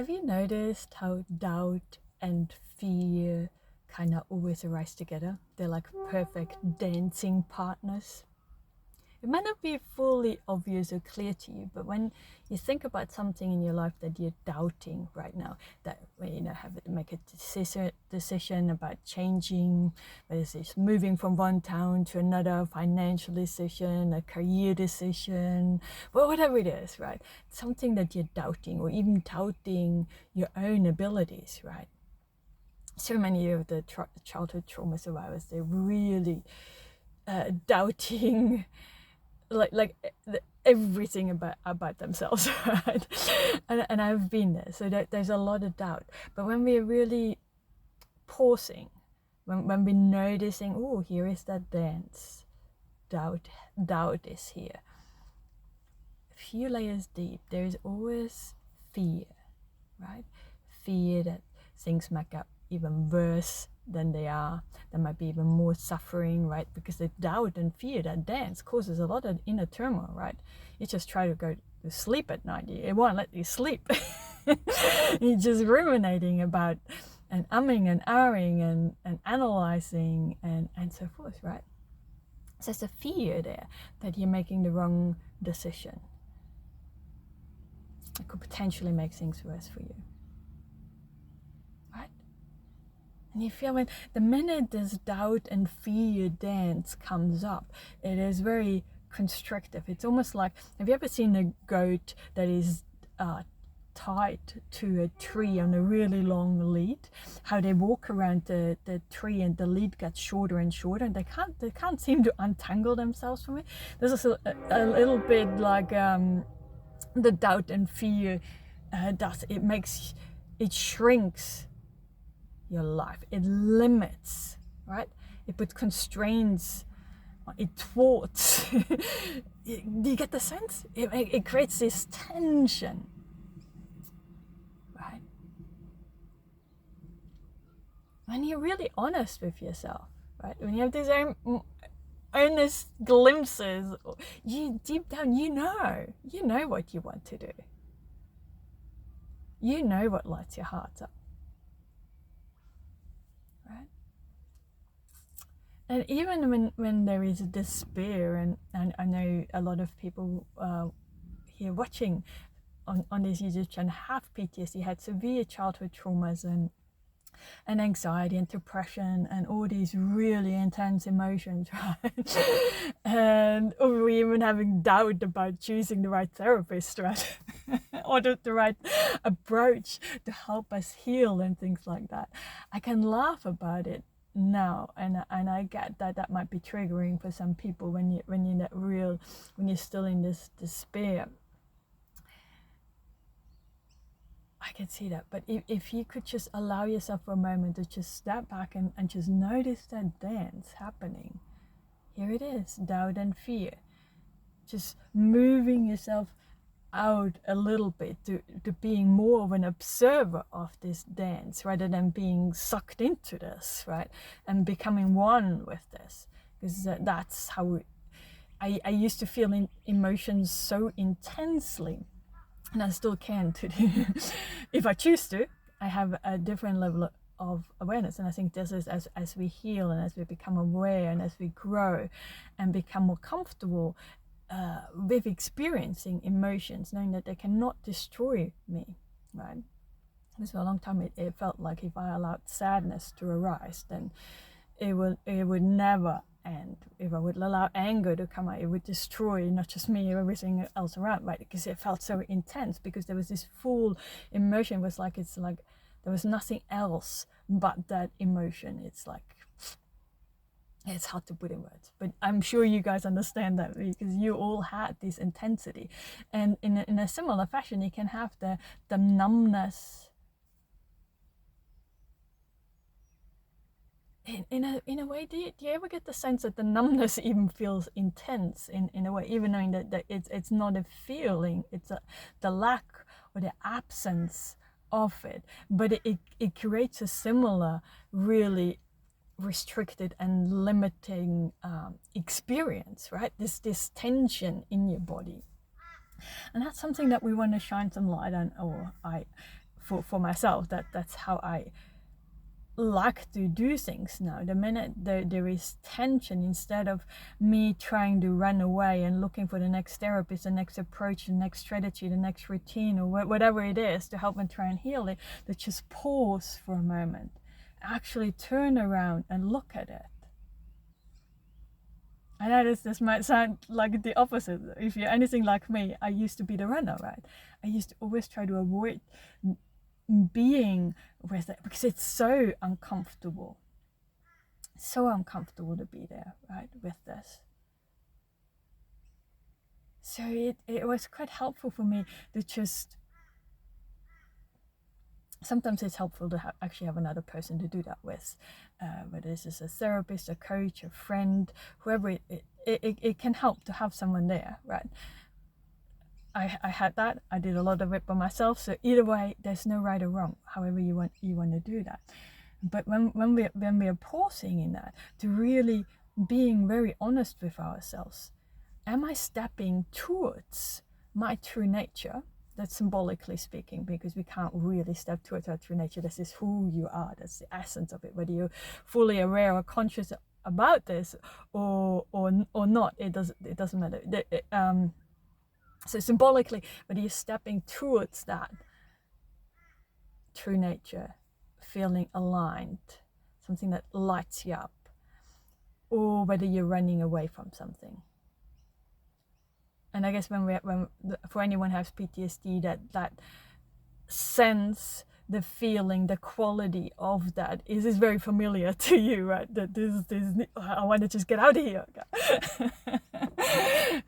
Have you noticed how doubt and fear kind of always arise together? They're like perfect dancing partners. It might not be fully obvious or clear to you, but when you think about something in your life that you're doubting right now, that have to make a decision about changing, whether it's moving from one town to another, financial decision, a career decision, well, whatever it is, right? Something that you're doubting, or even doubting your own abilities, right? So many of the childhood trauma survivors, they're really doubting like everything about themselves, right? And I've been there, so there's a lot of doubt. But when we're really pausing, when we're noticing, oh, here is that dance, doubt is here. A few layers deep, there is always fear, right? Fear that things might get even worse than they are. There might be even more suffering, right? Because the doubt and fear, that dance, causes a lot of inner turmoil, right? You just try to go to sleep at night, it won't let you sleep. You're just ruminating about and umming and ahhing and analyzing and so forth, right? So there's a fear there that you're making the wrong decision. It could potentially make things worse for you. And you feel when the minute this doubt and fear dance comes up, it is very constrictive. It's almost like, have you ever seen a goat that is tied to a tree on a really long lead? How they walk around the tree and the lead gets shorter and shorter, and they can't seem to untangle themselves from it. This is a little bit like the doubt and fear does. It shrinks your life. It limits, right? It puts constraints, it thwarts. Do you get the sense? It creates this tension, right? When you're really honest with yourself, right? When you have these honest glimpses, you deep down, you know what you want to do. You know what lights your heart up. And even when there is despair, and I know a lot of people here watching on this YouTube channel have PTSD, had severe childhood traumas and anxiety and depression and all these really intense emotions, right? And or even having doubt about choosing the right therapist, right? Or the right approach to help us heal and things like that. I can laugh about it now, and I get that might be triggering for some people when you're still in this despair. I can see that, but if you could just allow yourself for a moment to just step back and just notice that dance happening. Here it is, doubt and fear. Just moving yourself out a little bit to being more of an observer of this dance rather than being sucked into this, right? And becoming one with this, because that's how I used to feel emotions so intensely, and I still can today. If I choose to. I have a different level of awareness, and I think this is as we heal and as we become aware and as we grow and become more comfortable with experiencing emotions, knowing that they cannot destroy me, right? Because for a long time it felt like if I allowed sadness to arise, then it would never end. If I would allow anger to come out, it would destroy not just me, everything else around, right? Because it felt so intense, because there was this full emotion. It was like, it's like there was nothing else but that emotion. It's hard to put in words, but I'm sure you guys understand that, because you all had this intensity. And in a similar fashion, you can have the numbness. In a way, do you ever get the sense that the numbness even feels intense in a way, even knowing that it's not a feeling, it's the lack or the absence of it, but it creates a similar, really restricted and limiting experience, right? This tension in your body. And that's something that we want to shine some light on, or for myself. That's how I like to do things now. The minute there is tension, instead of me trying to run away and looking for the next therapist, the next approach, the next strategy, the next routine, or whatever it is to help and try and heal it, to just pause for a moment, actually turn around and look at it. I know this might sound like the opposite. If you're anything like me, I used to be the runner, right? I used to always try to avoid being with it because it's so uncomfortable to be there, right, with this. So it was quite helpful for me to just, sometimes it's helpful to actually have another person to do that with, whether this is a therapist, a coach, a friend, whoever. It can help to have someone there, right? I had that. I did a lot of it by myself. So either way, there's no right or wrong, however you want to do that. But when we are pausing in that, to really being very honest with ourselves, am I stepping towards my true nature? That's symbolically speaking, because we can't really step towards our true nature. This is who you are. That's the essence of it. Whether you're fully aware or conscious about this or not, it doesn't matter. So symbolically, whether you're stepping towards that true nature, feeling aligned, something that lights you up, or whether you're running away from something. And I guess when for anyone who has PTSD, that sense, the feeling, the quality of that is very familiar to you, right? That this I want to just get out of here,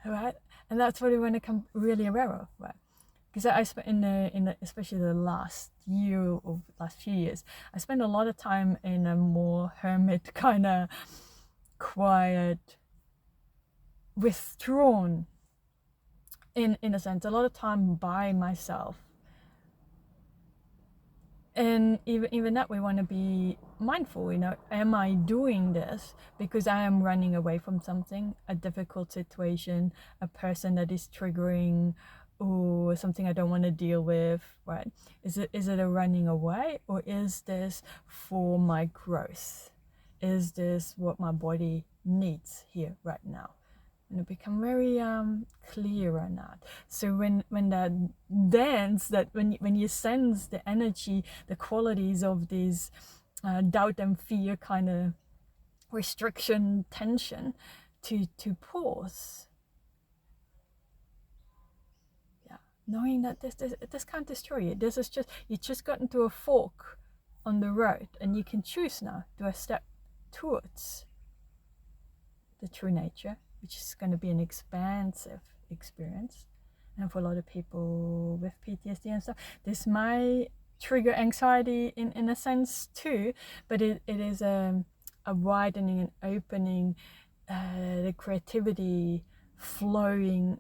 right? And that's what we want to come really aware of, right? Because I spent in especially the last year or last few years, I spent a lot of time in a more hermit kind of quiet, withdrawn, in a sense, a lot of time by myself. And even that, we want to be mindful, am I doing this because I am running away from something, a difficult situation, a person that is triggering, or something I don't want to deal with, right? Is it a running away, or is this for my growth? Is this what my body needs here right now? And become very clear on that. So when that dance, that when you sense the energy, the qualities of these doubt and fear, kind of restriction, tension, to pause. Yeah, knowing that this can't destroy you. This is just, you just got into a fork on the road, and you can choose now to a step towards the true nature, which is going to be an expansive experience. And for a lot of people with PTSD and stuff, this might trigger anxiety in a sense too, but it is a widening and opening, the creativity flowing.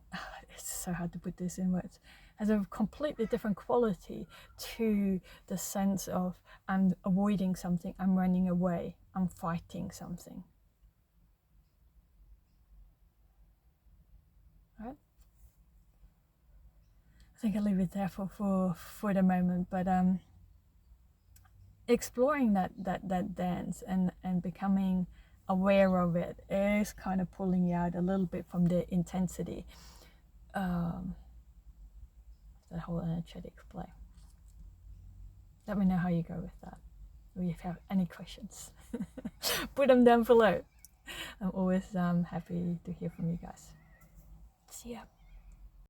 It's so hard to put this in words. Has a completely different quality to the sense of, I'm avoiding something, I'm running away, I'm fighting something. Right? I think I'll leave it there for the moment, but exploring that dance and becoming aware of it is kind of pulling you out a little bit from the intensity, that whole energetic play. Let me know how you go with that, or if you have any questions. Put them down below. I'm always happy to hear from you guys. See ya.